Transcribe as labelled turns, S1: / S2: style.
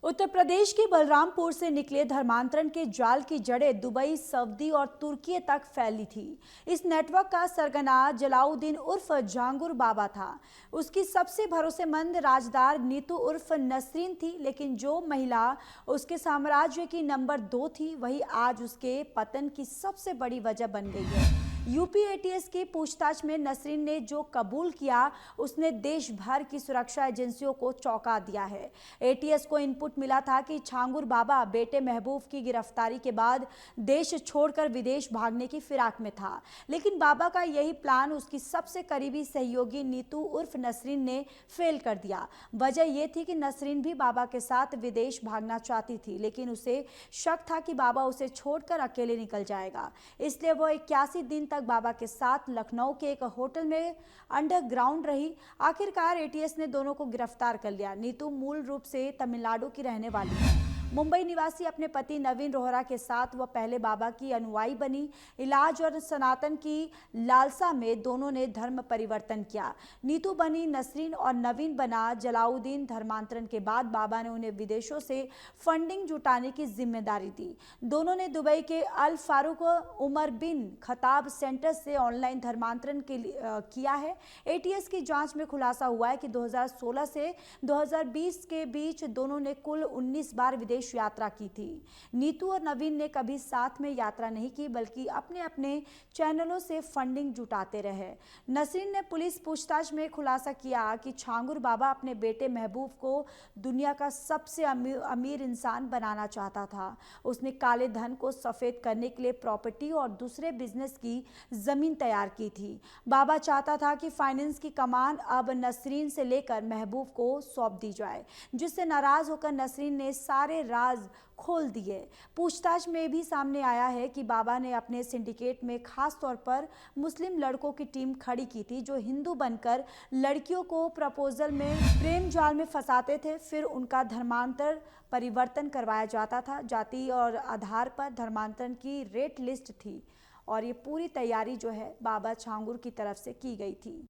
S1: उत्तर प्रदेश के बलरामपुर से निकले धर्मांतरण के जाल की जड़ें दुबई, सऊदी और तुर्की तक फैली थी। इस नेटवर्क का सरगना जलाउद्दीन उर्फ जांगुर बाबा था। उसकी सबसे भरोसेमंद राजदार नीतू उर्फ नसरीन थी, लेकिन जो महिला उसके साम्राज्य की नंबर 2 थी, वही आज उसके पतन की सबसे बड़ी वजह बन गई है। यूपी एटीएस की पूछताछ में नसरीन ने जो कबूल किया, उसने देश भर की सुरक्षा एजेंसियों को चौंका दिया है। एटीएस को इनपुट मिला था कि छांगुर बाबा बेटे महबूब की गिरफ्तारी के बाद देश छोड़कर विदेश भागने की फिराक में था, लेकिन बाबा का यही प्लान उसकी सबसे करीबी सहयोगी नीतू उर्फ नसरीन ने फेल कर दिया। वजह यह थी कि नसरीन भी बाबा के साथ विदेश भागना चाहती थी, लेकिन उसे शक था कि बाबा उसे छोड़कर अकेले निकल जाएगा। इसलिए वो 81 दिन तक बाबा के साथ लखनऊ के एक होटल में अंडरग्राउंड रही। आखिरकार एटीएस ने दोनों को गिरफ्तार कर लिया। नीतू मूल रूप से तमिलनाडु की रहने वाली है। मुंबई निवासी अपने पति नवीन रोहरा के साथ वह पहले बाबा की अनुयायी बनी। इलाज और सनातन की लालसा में दोनों ने धर्म परिवर्तन किया। नीतू बनी नसरीन और नवीन बना जलाउद्दीन। धर्मांतरण के बाद बाबा ने उन्हें विदेशों से फंडिंग जुटाने की जिम्मेदारी दी। दोनों ने दुबई के अल फारूक उमर बिन खताब सेंटर से ऑनलाइन धर्मांतरण किया है। एटीएस की जांच में खुलासा हुआ है कि 2016 से 2020 के बीच दोनों ने कुल 19 बार विदेश यात्रा की थी। नीतू और नवीन ने कभी साथ में यात्रा नहीं की, बल्कि अपने अपने चैनलों से फंडिंग जुटाते रहे। नसरीन ने पुलिस पूछताछ में खुलासा किया कि छांगुर बाबा अपने बेटे महबूब को दुनिया का सबसे अमीर इंसान बनाना चाहता था। उसने काले धन को सफेद करने के लिए प्रॉपर्टी और दूसरे बिजनेस की जमीन तैयार की थी। बाबा चाहता था कि फाइनेंस की कमान अब नसरीन से लेकर महबूब को सौंप दी जाए, जिससे नाराज होकर नसरीन ने सारे राज खोल दिए। पूछताछ में भी सामने आया है कि बाबा ने अपने सिंडिकेट में खास तौर पर मुस्लिम लड़कों की टीम खड़ी की थी, जो हिंदू बनकर लड़कियों को प्रपोजल में प्रेम जाल में फंसाते थे। फिर उनका धर्मांतर परिवर्तन करवाया जाता था। जाति और आधार पर धर्मांतरण की रेट लिस्ट थी और ये पूरी तैयारी जो है बाबा छांगुर की तरफ से की गई थी।